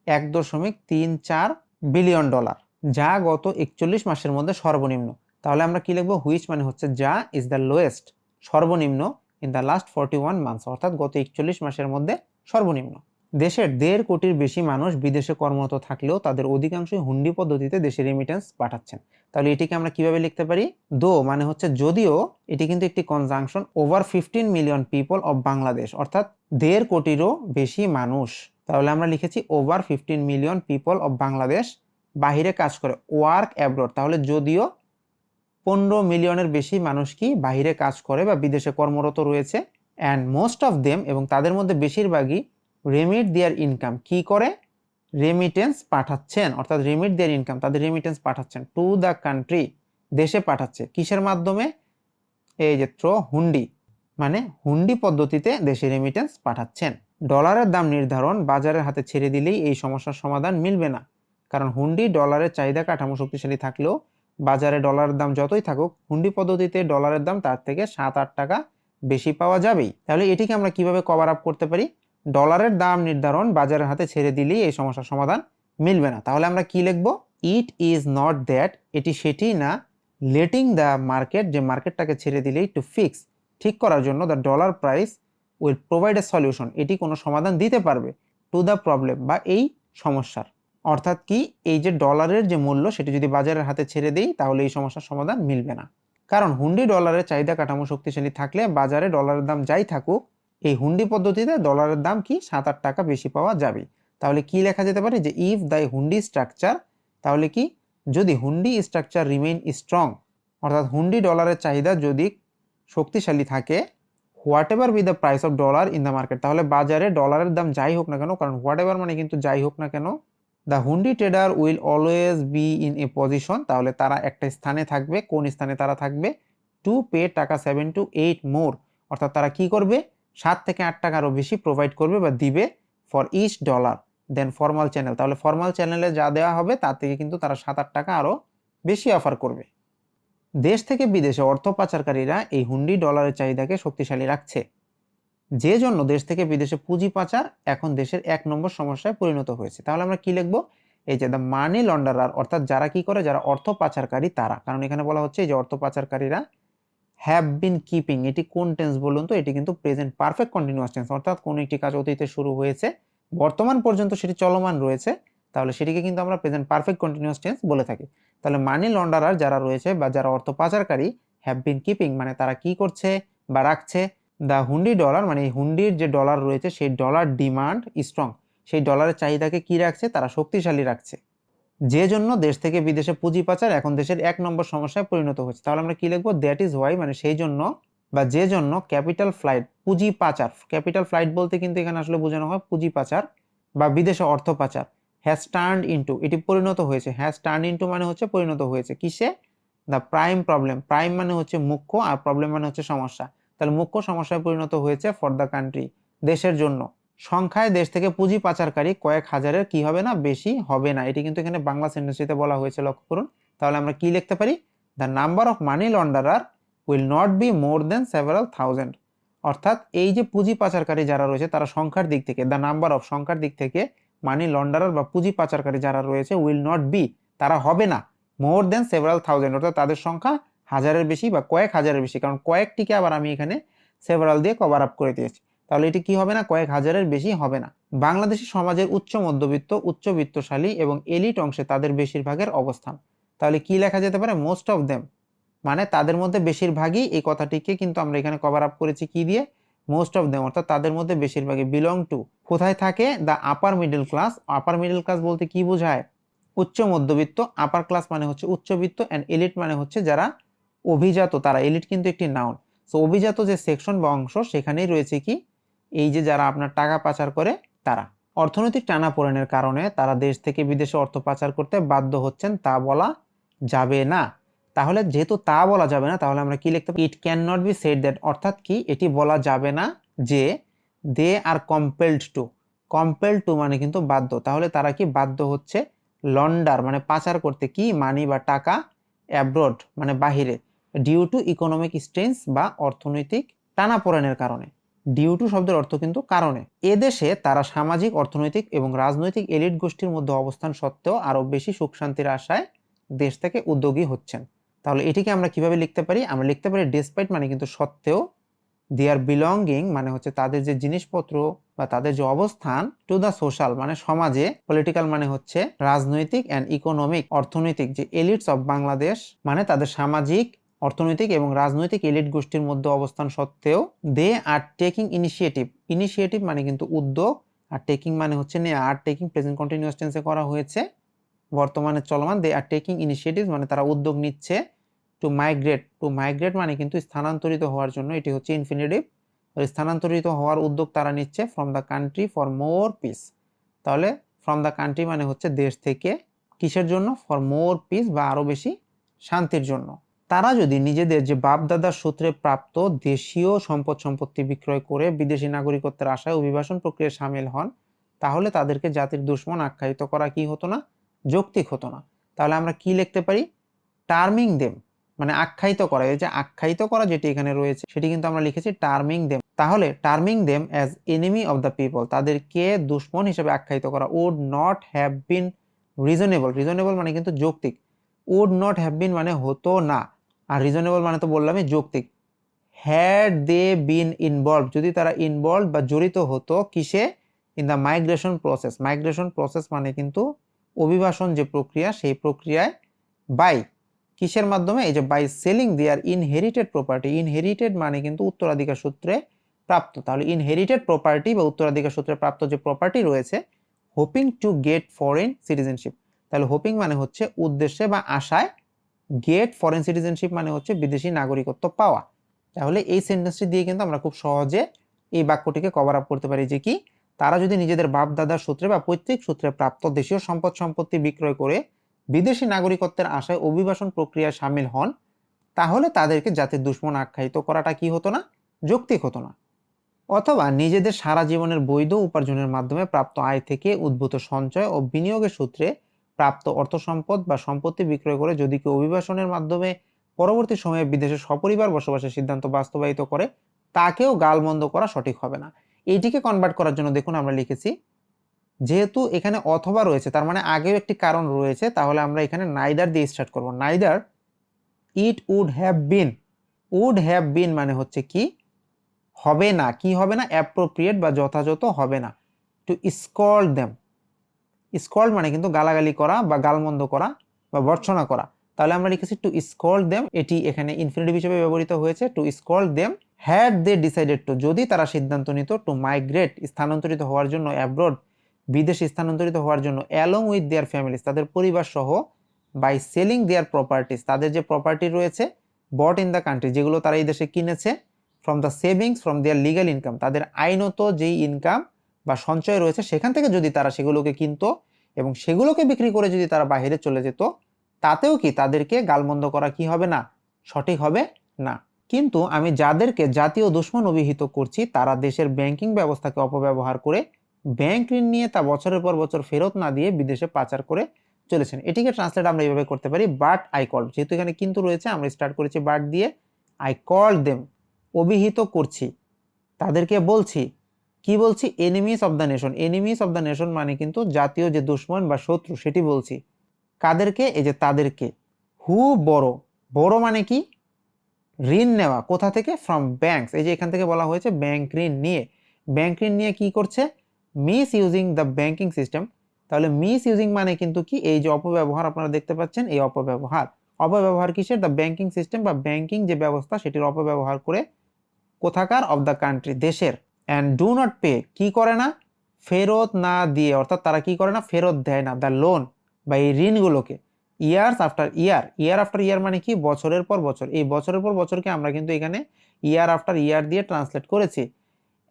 $1.34 বিলিয়ন, যা গত 41 মাসের মধ্যে সর্বনিম্ন। তাহলে আমরা কি লিখবো? হুইচ মানে হচ্ছে যা, ইজ দ্য লোয়েস্ট সর্বনিম্ন, ইন দ্য লাস্ট 41 মান্থস, অর্থাৎ গত 41 মাসের মধ্যে সর্বনিম্ন। দেশের 1.5 কোটির বেশি মানুষ বিদেশে কর্মরত থাকলেও তাদের অধিকাংশই হুন্ডি পদ্ধতিতে দেশে রেমিটেন্স পাঠাচ্ছেন। তাহলে এটিকে আমরা কিভাবে লিখতে পারি? দো মানে হচ্ছে যদিও, এটি কিন্তু একটি conjunction. Over 15 million people of Bangladesh, অর্থাৎ 1.5 কোটিরও বেশি মানুষ। তাহলে আমরা লিখেছি over 15 million people of Bangladesh বাহিরে কাজ করে, ওয়ার্ক অ্যাব্রড। তাহলে যদিও 15 মিলিয়নের বেশি মানুষ কি বাহিরে কাজ করে বা বিদেশে কর্মরত রয়েছে, অ্যান্ড মোস্ট অফ দেম এবং তাদের মধ্যে বেশিরভাগই রেমিট দেয়ার ইনকাম কি করে, রেমিটেন্স পাঠাচ্ছেন, অর্থাৎ রেমিট দেয়ার ইনকাম তাদের রেমিটেন্স পাঠাচ্ছেন টু দ্য কান্ট্রি, দেশে পাঠাচ্ছে। কিসের মাধ্যমে? এই যে থ্রো হুন্ডি, মানে হুন্ডি পদ্ধতিতে দেশে রেমিটেন্স পাঠাচ্ছেন। ডলারের দাম নির্ধারণ বাজারের হাতে ছেড়ে দিলেই এই সমস্যার সমাধান মিলবে না, কারণ হুন্ডি ডলারের চাহিদা কাঠামো শক্তিশালী থাকলেও বাজারে ডলারের দাম যতই থাকুক, হুন্ডি পদ্ধতিতে ডলারের দাম তার থেকে 7-8 টাকা বেশি পাওয়া যাবেই। তাহলে এটিকে আমরা কিভাবে কভার আপ করতে পারি? ডলারের দাম নির্ধারণ বাজারের হাতে ছেড়ে দিলেই এই সমস্যার সমাধান মিলবে না। তাহলে আমরা কি লিখব? ইট ইজ নট দ্যাট, এটি সেটি না, লেটিং দ্য মার্কেট, যে মার্কেটটাকে ছেড়ে দিলেই, টু ফিক্স ঠিক করার জন্য, the dollar prize will provide a solution, এটি কোনো সমাধান দিতে পারবে, টু দ্য প্রবলেম বা এই সমস্যার। অর্থাৎ কি? এই যে ডলারের যে মূল্য সেটি যদি বাজারের হাতে ছেড়ে দেই তাহলে এই সমস্যার সমাধান মিলবে না। কারণ হুন্ডি ডলারের চাহিদা কাঠামো শক্তিশালী থাকলে বাজারে ডলারের দাম যাই থাকুক, এই হুন্ডি পদ্ধতিতে ডলারের দাম কি 7-8 টাকা বেশি পাওয়া যাবে। তাহলে কি লেখা যেতে পারে? যে ইফ দ্য হুন্ডি স্ট্রাকচার, তাহলে কি যদি হুন্ডি স্ট্রাকচার রিমেইন স্ট্রং, অর্থাৎ হুন্ডি ডলারের চাহিদা যদি শক্তিশালী থাকে, what ever be the price of dollar in the market, তাহলে বাজারে ডলারের দাম যাই হোক না কেন, কারণ হোয়াট এভার মানে কিন্তু যাই হোক না কেন, the hundi trader will always be in a position, তাহলে তারা একটা স্থানে থাকবে। কোন স্থানে তারা থাকবে? টু পে টাকা 7 to 8 মোর, অর্থাৎ তারা কি করবে? 7 থেকে 8 টাকা আরো বেশি প্রোভাইড করবে বা দিবে for each dollar than formal channel, তাহলে ফর্মাল চ্যানেলে যা দেওয়া হবে তার থেকে কিন্তু তারা 7-8 টাকা আরো বেশি অফার করবে। দেশ থেকে বিদেশে অর্থ পাচারকারীরা এই হুন্ডি ডলারের চাহিদাকে শক্তিশালী রাখছে, যে জন্য দেশ থেকে বিদেশে পুঁজি পাচার এখন দেশের 1 নম্বর সমস্যায় পরিণত হয়েছে। তাহলে আমরা কি লিখবো? এই যে দ্য মানি লন্ডারার, অর্থাৎ যারা কি করে, যারা অর্থ পাচারকারী তারা, কারণ এখানে বলা হচ্ছে যে অর্থ পাচারকারীরা হ্যাভ বিন কিপিং, এটি কোন টেন্স বলুন তো? এটি কিন্তু প্রেজেন্ট পারফেক্ট কন্টিনিউয়াস টেন্স, অর্থাৎ কোন একটি কাজ অতীতে শুরু হয়েছে বর্তমান পর্যন্ত সেটি চলমান রয়েছে, তাহলে সেটিকে কিন্তু আমরা প্রেজেন্ট পারফেক্ট কন্টিনিউয়াস টেন্স বলে থাকি। তাহলে মানি লন্ডারার যারা রয়েছে বা যারা অর্থ পাচারকারী, হ্যাভ বিন কিপিং মানে তারা কি করছে বা রাখছে, দ্য হুন্ডি ডলার মানে হুন্ডির যে ডলার রয়েছে সেই ডলার ডিমান্ড স্ট্রং, সেই ডলারের চাহিদাকে কি রাখছে, তারা শক্তিশালী রাখছে, যে জন্য দেশ থেকে বিদেশে পুঁজি পাচার এখন দেশের 1 নম্বর সমস্যায় পরিণত হচ্ছে। তাহলে আমরা কি লিখবো, দ্যাট ইজ ওয়াই মানে সেই জন্য বা যে জন্য ক্যাপিটাল ফ্লাইট পুঁজি পাচার, ক্যাপিটাল ফ্লাইট বলতে কিন্তু এখানে আসলে বোঝানো হয় পুঁজি পাচার বা বিদেশে অর্থ পাচার, হ্যাজ টার্নড ইনটু এটি পরিণত হয়েছে, হ্যাজ টার্নড ইনটু মানে হচ্ছে পরিণত হয়েছে কিসে, দ্য প্রাইম প্রবলেম, প্রাইম মানে হচ্ছে মুখ্য আর প্রবলেম মানে হচ্ছে সমস্যা, তাহলে মুখ্য সমস্যায় পরিণত হয়েছে ফর দ্য কান্ট্রি দেশের জন্য। সংখ্যায় দেশ থেকে পুঁজি পাচারকারী কয়েক হাজারের কি হবে না, বেশি হবে না, এটি কিন্তু এখানে বাংলা সেন্টেন্সটিতে বলা হয়েছে, লক্ষ্য করুন। তাহলে আমরা কি লিখতে পারি, the number of money launderer will not be more than several thousand, অর্থাৎ এই যে পুঁজি পাচারকারী যারা রয়েছে তারা সংখ্যার দিক থেকে, দ্য নাম্বার অফ সংখ্যার দিক থেকে, মানি লন্ডারার বা পুঁজি পাচারকারী যারা রয়েছে উইল নট বি তারা হবে না, মোর দেন সেভারাল থাউজেন্ড অর্থাৎ তাদের সংখ্যা হাজারের বেশি বা কয়েক হাজারের বেশি, কারণ কয়েকটিকে আবার আমি এখানে সেভারাল দিয়ে কভার আপ করে দিয়েছি, তাহলে এটি কি হবে না, কয়েক হাজারের বেশি হবে না। বাংলাদেশি সমাজের উচ্চ মধ্যবিত্ত, উচ্চবিত্তশালী এবং এলিট অংশে তাদের বেশিরভাগের অবস্থান, তাহলে কি লেখা যেতে পারে, মোস্ট অফ দেম, মানে তাদের মধ্যে বেশিরভাগই, এই কথাটিকে কিন্তু আমরা এখানে কভার আপ করেছি কি দিয়ে, মোস্ট অফ দেম, অর্থাৎ তাদের মধ্যে বেশিরভাগই বিলং টু কোথায় থাকে, the upper middle class, upper middle class বলতে কি বোঝায়, উচ্চ মধ্যবিত্ত, আপার ক্লাস মানে হচ্ছে উচ্চবিত্ত, এন্ড এলিট মানে হচ্ছে যারা অভিজাত, তারা, এলিট কিন্তু একটি নাউন, সো অভিজাত যে সেকশন বা অংশ সেখানেই রয়েছে কি, এই যে যারা আপনার টাকা পাচার করে তারা। অর্থনৈতিক টানাপোড়েনের কারণে তারা দেশ থেকে বিদেশে অর্থ পাচার করতে বাধ্য হচ্ছেন তা বলা যাবে না, তাহলে যেহেতু তা বলা যাবে না তাহলে আমরা কি লিখতে পারি, it can not be said that, অর্থাৎ কি এটি বলা যাবে না যে দে আর কম্পেলড টু, কম্পেলড টু মানে কিন্তু বাধ্য, তাহলে তারা কি বাধ্য হচ্ছে, লন্ডার মানে পাচার করতে কি, মানি বা টাকা, অ্যাব্রড মানে বাহিরে, ডিউ টু ইকোনমিক স্ট্রেন্স বা অর্থনৈতিক টানাপোড়েনের কারণে, ডিউ টু শব্দের অর্থ কিন্তু কারণে, এদেশে তারা সামাজিক, অর্থনৈতিক এবং রাজনৈতিক এলিট গোষ্ঠীর মধ্যে অবস্থান সত্ত্বেও আরো বেশি সুখ শান্তির আশায় দেশ থেকে উদ্যোগী হচ্ছেন। তাহলে এটিকে আমরা কিভাবে লিখতে পারি, আমরা লিখতে পারি ডিসপাইট মানে কিন্তু সত্ত্বেও, দেয়ার বিলঙ্গিং মানে হচ্ছে তাদের যে জিনিসপত্র বা তাদের যে অবস্থান, টু দ্য সোশ্যাল মানে সমাজে, পলিটিক্যাল মানে হচ্ছে রাজনৈতিক, অ্যান্ড ইকোনমিক অর্থনৈতিক যে এলিটস অফ বাংলাদেশ মানে তাদের সামাজিক, অর্থনৈতিক এবং রাজনৈতিক এলিট গোষ্ঠীর মধ্যে অবস্থান সত্ত্বেও, দে আর টেকিং ইনিশিয়েটিভ, ইনিশিয়েটিভ মানে কিন্তু উদ্যোগ, আর টেকিং মানে হচ্ছে নেওয়া, আর টেকিং প্রেজেন্ট কন্টিনিউয়াস টেন্সে করা হয়েছে, বর্তমানে চলমান, দে আর টেকিং ইনিশিয়েটিভ মানে তারা উদ্যোগ নিচ্ছে, টু মাইগ্রেট, টু মাইগ্রেট মানে কিন্তু স্থানান্তরিত হওয়ার জন্য, এটি হচ্ছে ইনফিনিটিভ, স্থানান্তরিত হওয়ার উদ্যোগ তারা নিচ্ছে, from the country for more piece, তাহলে ফ্রম দ্য কান্ট্রি মানে হচ্ছে দেশ থেকে, কিসের জন্য, ফর মোর পিস বা আরো বেশি শান্তির জন্য। তারা যদি নিজেদের যে বাপ দাদার সূত্রে প্রাপ্ত দেশীয় সম্পদ সম্পত্তি বিক্রয় করে বিদেশি নাগরিকত্বের আশায় অভিবাসন প্রক্রিয়ায় সামিল হন, তাহলে তাদেরকে জাতির দুশ্মন আখ্যায়িত করা কি হতো না, যৌক্তিক হতো না। তাহলে আমরা কি লিখতে পারি, টার্মিং দেম মানে আখ্যায়িত করা, এই যে আখ্যায়িত করা যেটি এখানে রয়েছে সেটি কিন্তু আমরা লিখেছি টার্মিং দেম, তাহলে terming them as enemy of the people, তাদেরকে দুশ্মন হিসেবে আখ্যায়িত করা, would not have been reasonable, reasonable মানে কিন্তু যৌক্তিক, উড নট হ্যাভ বিন মানে হতো না, আর রিজনেবল মানে তো বললামই যৌক্তিক, হ্যাড দে বিন ইনভলভ যদি তারা ইনভলভ বা জড়িত হতো কিসে, in the migration process, migration process মানে কিন্তু অভিবাসন যে প্রক্রিয়া সেই প্রক্রিয়ায়, বাই কিসের মাধ্যমে, এই যে by selling their inherited property, inherited মানে কিন্তু উত্তরাধিকার সূত্রে প্রাপ্ত, তাহলে ইনহেরিটেড প্রপার্টি বা উত্তরাধিকার সূত্রে প্রাপ্ত যে প্রপার্টি রয়েছে, hoping to get foreign citizenship, তাহলে হোপিং মানে হচ্ছে উদ্দেশ্যে বা আশায়, গেট ফরেন সিটিজেনশিপ মানে হচ্ছে বিদেশি নাগরিকত্ব পাওয়া। তাহলে এই সেন্টেন্সটি দিয়ে কিন্তু আমরা খুব সহজে এই বাক্যটিকে কভার আপ করতে পারি যে কি, তারা যদি নিজেদের বাপ দাদার সূত্রে বা পৈতৃক সূত্রে প্রাপ্ত দেশীয় সম্পদ সম্পত্তি বিক্রয় করে বিদেশি নাগরিকত্বের আশায় অভিবাসন প্রক্রিয়ায় সামিল হন, তাহলে তাদেরকে জাতির দুশ্মন আখ্যায়িত করাটা কি হতো না, যৌক্তিক হতো না। অথবা নিজেদের সারা জীবনের বৈধ উপার্জনের মাধ্যমে প্রাপ্ত আয় থেকে উদ্ভূত সঞ্চয় ও বিনিয়োগের সূত্রে প্রাপ্ত অর্থ সম্পদ বা সম্পত্তি বিক্রয় করে যদি কেউ অভিবাসনের মাধ্যমে পরবর্তী সময়ে বিদেশে সপরিবার বসবাসের সিদ্ধান্ত বাস্তবায়িত করে, তাকেও গালমন্দ করা সঠিক হবে না। এইটিকে কনভার্ট করার জন্য দেখুন আমরা লিখেছি, যেহেতু এখানে অথবা রয়েছে তার মানে আগেও একটি কারণ রয়েছে, তাহলে আমরা এখানে নাইদার দিয়ে স্টার্ট করব, neither it would have been, would have been মানে হচ্ছে কি, হবে না, কি হবে না, অ্যাপ্রোপ্রিয়েট বা যথাযথ হবে না, to to scold them. Scold মানে কিন্তু গালাগালি করা বা গালমন্দ করা বা ভর্ৎসনা করা। তাহলে আমরা লিখেছি টু স্কল্ড দেম, এটি এখানে ইনফিনিটিভ হিসেবে ব্যবহৃত হয়েছে। To scold them had they decided to, যদি তারা সিদ্ধান্ত নিত, টু মাইগ্রেট স্থানান্তরিত হওয়ার জন্য, অ্যাব্রড বিদেশে স্থানান্তরিত হওয়ার জন্য, অ্যালং উইথ দেয়ার ফ্যামিলিজ তাদের পরিবার সহ, বাই সেলিং দেয়ার প্রপার্টিজ তাদের যে প্রপার্টি রয়েছে, বট ইন দ্য কান্ট্রি যেগুলো তারা এই দেশে কিনেছে, from the savings from their legal income তাদের আইনত যেই ইনকাম বা সঞ্চয় রয়েছে সেখান থেকে যদি তারা সেগুলোকে কিনতো এবং সেগুলোকে বিক্রি করে যদি তারা বাইরে চলে যেত, তাতেও কি তাদেরকে গালমন্দ করা কি হবে না, সঠিক হবে না। কিন্তু আমি যাদেরকে জাতীয় দুশ্মন অভিহিত করছি তারা দেশের ব্যাংকিং ব্যবস্থাকে অপব্যবহার করে ব্যাংক ঋণ নিয়ে তা বছরের পর বছর ফেরত না দিয়ে বিদেশে পাচার করে চলেছেন। এটিকে ট্রান্সলেট আমরা এইভাবে করতে পারি, বাট আই কল্ড, যেহেতু এখানে কিন্তু রয়েছে আমরা স্টার্ট করেছি বাট দিয়ে, আই কল্ড দেম অভিহিত করছি, তাদেরকে বলছি, কি বলছি, enemies of the nation. Enemies of the nation মানে কিন্তু জাতীয় যে দুশ্মন বা শত্রু সেটি বলছি। কাদেরকে, এই যে তাদেরকে। হু বড়, বড় মানে কি, ঋণ নেওয়া, কোথা থেকে, ফ্রম ব্যাংকস, এই যে এখান থেকে বলা হয়েছে ব্যাংক ঋণ নিয়ে। ব্যাংক ঋণ নিয়ে কি করছে, miss using the banking system. তাহলে মিস ইউজিং মানে কিন্তু কি, এই যে অপব্যবহার আপনারা দেখতে পাচ্ছেন, এই অপব্যবহার। অপব্যবহার কিসের, দ্য ব্যাংকিং সিস্টেম বা ব্যাংকিং যে ব্যবস্থা সেটির অপব্যবহার করে, কোথাকার, অফ দ্য কান্ট্রি দেশের। অ্যান্ড ডু নট পে কি করে না, ফেরত না দিয়ে, অর্থাৎ তারা কি করে না, ফেরত দেয় না, দ্য লোন বা এই ঋণগুলোকে, ইয়ার্স আফটার ইয়ার। ইয়ার আফটার ইয়ার মানে কি, বছরের পর বছর। এই বছরের পর বছরকে আমরা কিন্তু এখানে ইয়ার আফটার ইয়ার দিয়ে ট্রান্সলেট করেছি।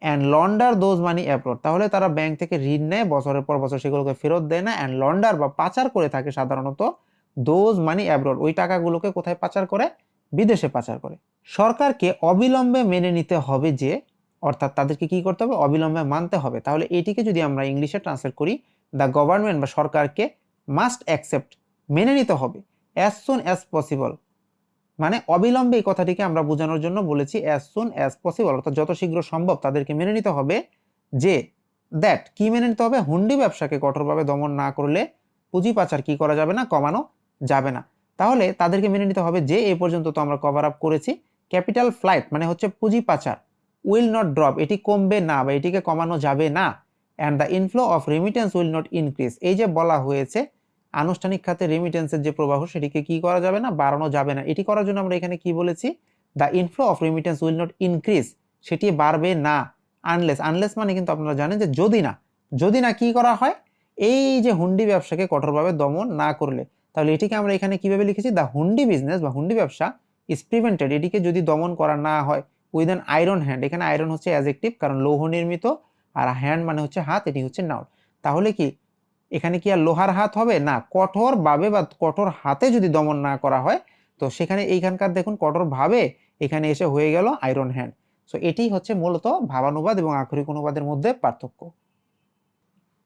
And launder those money abroad, তাহলে তারা ব্যাংক থেকে ঋণ নেয়, বছরের পর বছর সেগুলোকে ফেরত দেয় না। অ্যান্ড লন্ডার বা পাচার করে থাকে সাধারণত দোজ মানি অ্যাব্রড, ওই টাকাগুলোকে কোথায় পাচার করে, বিদেশে পাচার করে। সরকারকে অবিলম্বে মেনে নিতে হবে যে, অর্থাৎ তাদেরকে কি করতে হবে, অবিলম্বে মানতে হবে। তাহলে এটিকে যদি আমরা ইংলিশে ট্রান্সলেট করি, দ্য গভর্নমেন্ট বা সরকারকে মাস্ট অ্যাকসেপ্ট মেনে নিতে হবে, অ্যাজ সুন অ্যাজ পসিবল, মানে অবিলম্বে এই কথাটিকে আমরা বোঝানোর জন্য বলেছি অ্যাজ সুন অ্যাজ পসিবল, অর্থাৎ যত শীঘ্র সম্ভব তাদেরকে মেনে নিতে হবে যে, দ্যাট কি মেনে নিতে হবে, হুন্ডি ব্যবসাকে কঠোরভাবে দমন না করলে পুঁজি পাচার কি করা যাবে না, কমানো যাবে না। তাহলে তাদেরকে মেনে নিতে হবে যে, এই পর্যন্ত তো আমরা কভার আপ করেছি, ক্যাপিটাল ফ্লাইট মানে হচ্ছে পুঁজি পাচার, উইল নট ড্রপ এটি কমবে না বা এটিকে কমানো যাবে না। And the inflow of remittance will not increase, এই যে বলা হয়েছে আনুষ্ঠানিক খাতে রেমিটেন্সের যে প্রবাহ সেটিকে কি করা যাবে না, বাড়ানো যাবে না। এটি করার জন্য আমরা এখানে কি বলেছি, the inflow of remittance will not increase, সেটি বাড়বে না, আনলেস। আনলেস মানে কিন্তু আপনারা জানেন যে যদি না, যদি না কি করা হয়, এই যে হুন্ডি ব্যবসাকে কঠোরভাবে দমন না করলে। তাহলে এটিকে আমরা এখানে কিভাবে লিখেছি, দ্য হুন্ডি বিজনেস বা হুন্ডি ব্যবসা ইজ প্রিভেন্টেড, এটিকে যদি দমন করা না হয়, উইথ অ্যান আয়রন হ্যান্ড, এখানে আয়রন হচ্ছে অ্যাডজেক্টিভ কারণ লৌহ নির্মিত, আর হ্যান্ড মানে হচ্ছে হাত, এটি হচ্ছে নাউন। তাহলে কি এখানে কি আর লোহার হাত হবে না, কঠোর ভাবে বা কঠোর হাতে যদি দমন না করা হয়, তো সেখানে এইখানকার দেখুন কঠোর ভাবে এখানে এসে হয়ে গেল আয়রন হ্যান্ড। সো এটি হচ্ছে মূলত ভাবানুবাদ এবং আক্ষরিক অনুবাদের মধ্যে পার্থক্য।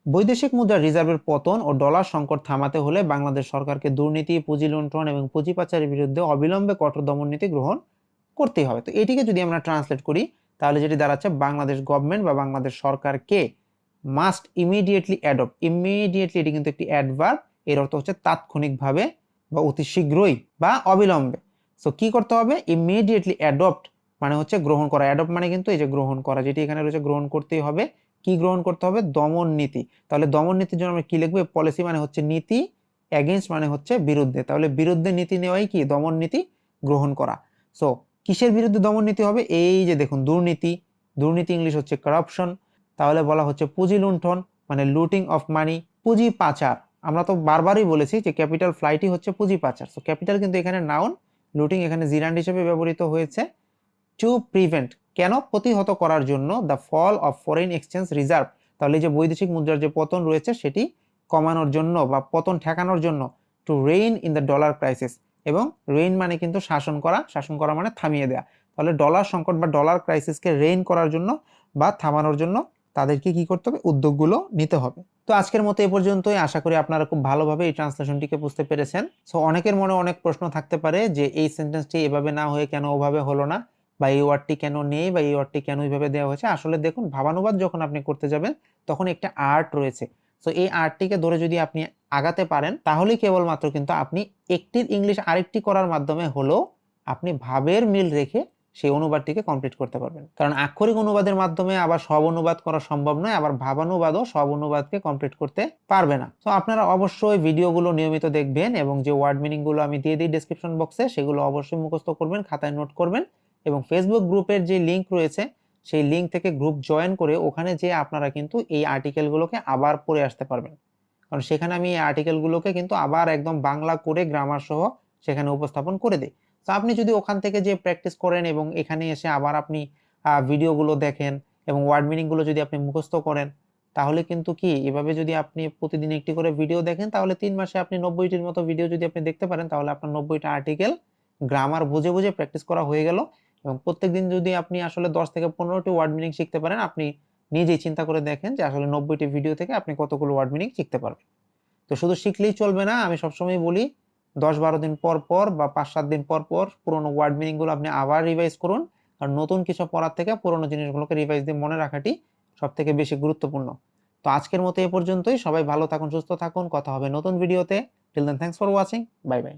বৈদেশিক মুদ্রার রিজার্ভের পতন ও ডলার সংকট থামাতে হলে বাংলাদেশ সরকারকে দুর্নীতি, পুঁজি লুণ্ঠন এবং পুঁজি পাচারের বিরুদ্ধে অবিলম্বে কঠোর দমন নীতি গ্রহণ করতেই হবে। তো এটিকে যদি আমরা ট্রান্সলেট করি তাহলে যেটি দাঁড়াচ্ছে, বাংলাদেশ গভর্নমেন্ট বা বাংলাদেশ সরকারকে মাস্ট ইমিডিয়েটলি অ্যাডপ্ট, ইমিডিয়েটলি এটি কিন্তু একটি অ্যাডভার্ব, এর অর্থ হচ্ছে তাৎক্ষণিকভাবে বা অতি শীঘ্রই বা অবিলম্বে। সো কি করতে হবে, ইমিডিয়েটলি অ্যাডপ্ট মানে হচ্ছে গ্রহণ করা, অ্যাডপ্ট মানে কিন্তু এই যে গ্রহণ করা, যেটি এখানে রয়েছে গ্রহণ করতেই হবে। কি গ্রহণ করতে হবে, দমন নীতি। তাহলে দমন নীতির জন্য আমরা কি লিখবো, পলিসি মানে হচ্ছে নীতি, এগেইনস্ট মানে হচ্ছে বিরুদ্ধে, তাহলে বিরুদ্ধে নীতি নেওয়াই কি, দমন নীতি গ্রহণ করা। সো কিসের বিরুদ্ধে দমন নীতি হবে, এই যে দেখুন দুর্নীতি, দুর্নীতি ইংলিশ হচ্ছে কারাপশন, তাহলে বলা হচ্ছে পুঁজি লুণ্ঠন মানে লুটিং অফ মানি, পুঁজি পাচার, আমরা তো বারবারই বলেছি যে ক্যাপিটাল ফ্লাইটই হচ্ছে পুঁজি পাচার। সো ক্যাপিটাল কিন্তু এখানে নাউন, লুটিং এখানে জিরান্ড হিসেবে ব্যবহৃত হয়েছে। টু প্রিভেন্ট কেন, প্রতিহত করার জন্য, the fall of foreign exchange reserve, তাহলে যে বৈদেশিক মুদ্রার যে পতন রয়েছে সেটি কমানোর জন্য বা পতন ঠেকানোর জন্য। To rein in the dollar crisis, এবং রেইন মানে কিন্তু শাসন করা, শাসন করা মানে থামিয়ে দেওয়া। তাহলে ডলার সংকট বা ডলার ক্রাইসিসকে রেইন করার জন্য বা থামানোর জন্য তাদেরকে কি করতে হবে, উদ্যোগগুলো নিতে হবে। তো আজকের মতো এ পর্যন্তই, আশা করি আপনারা খুব ভালোভাবে এই ট্রান্সলেশনটিকে বুঝতে পেরেছেন। সো অনেকের মনে অনেক প্রশ্ন থাকতে পারে যে এই সেন্টেন্সটি এভাবে না হয়ে কেন ওভাবে হলো না, বা এই ওয়ার্ডটি কেন নেই, বা এই ওয়ার্ডটি কেন এইভাবে দেওয়া হয়েছে। আসলে দেখুন, ভাবানুবাদ যখন আপনি করতে যাবেন তখন একটা আর্ট রয়েছে। সো এই আর্টটিকে ধরে যদি আপনি আগাতে পারেন তাহলেই কেবলমাত্র কিন্তু আপনি একটির ইংলিশ আরেকটি করার মাধ্যমে হলেও আপনি ভাবের মিল রেখে সেই অনুবাদটিকে কমপ্লিট করতে পারবেন। কারণ আক্ষরিক অনুবাদের মাধ্যমে আবার সব অনুবাদ করা সম্ভব নয়, আবার ভাবানুবাদও সব অনুবাদকে কমপ্লিট করতে পারবে না। তো আপনারা অবশ্যই ভিডিওগুলো নিয়মিত দেখবেন এবং যে ওয়ার্ড মিনিংগুলো আমি দিয়ে দিই ডেসক্রিপশন বক্সে সেগুলো অবশ্যই মুখস্থ করবেন, খাতায় নোট করবেন এবং ফেসবুক গ্রুপের যে লিঙ্ক রয়েছে সেই লিঙ্ক থেকে গ্রুপ জয়েন করে ওখানে যেয়ে আপনারা কিন্তু এই আর্টিকেলগুলোকে আবার পড়ে আসতে পারবেন। কারণ সেখানে আমি এই আর্টিকেলগুলোকে কিন্তু আবার একদম বাংলা করে গ্রামার সহ সেখানে উপস্থাপন করে দিই। তো আপনি যদি ওখান থেকে যে প্র্যাকটিস করেন এবং এখানে এসে আবার আপনি ভিডিওগুলো দেখেন এবং ওয়ার্ড মিনিংগুলো যদি আপনি মুখস্থ করেন, তাহলে কিন্তু কি এভাবে যদি আপনি প্রতিদিন একটি করে ভিডিও দেখেন তাহলে 3 মাসে আপনি 90টির মতো ভিডিও যদি আপনি দেখতে পারেন তাহলে আপনার 90টা আর্টিকেল গ্রামার বুঝে বুঝে প্র্যাকটিস করা হয়ে গেল। এবং প্রত্যেকদিন যদি আপনি আসলে 10 থেকে 15টি ওয়ার্ড মিনিং শিখতে পারেন, আপনি নিজেই চিন্তা করে দেখেন যে আসলে 90টি ভিডিও থেকে আপনি কতগুলো ওয়ার্ড মিনিং শিখতে পারবেন। তো শুধু শিখলেই চলবে না, আমি সবসময় বলি 10-12 দিন পর পর বা 5-7 দিন পর পর পুরোনো ওয়ার্ড মিনিং গুলো আপনি আবার রিভাইজ করুন। কারণ নতুন কিছু পড়ার থেকে পুরোনো জিনিসগুলোকে রিভাইজ দিয়ে মনে রাখাটি সবথেকে বেশি গুরুত্বপূর্ণ। তো আজকের মতো এ পর্যন্তই। সবাই ভালো থাকুন, সুস্থ থাকুন। কথা হবে নতুন ভিডিওতে। Till then, thanks for watching. Bye by.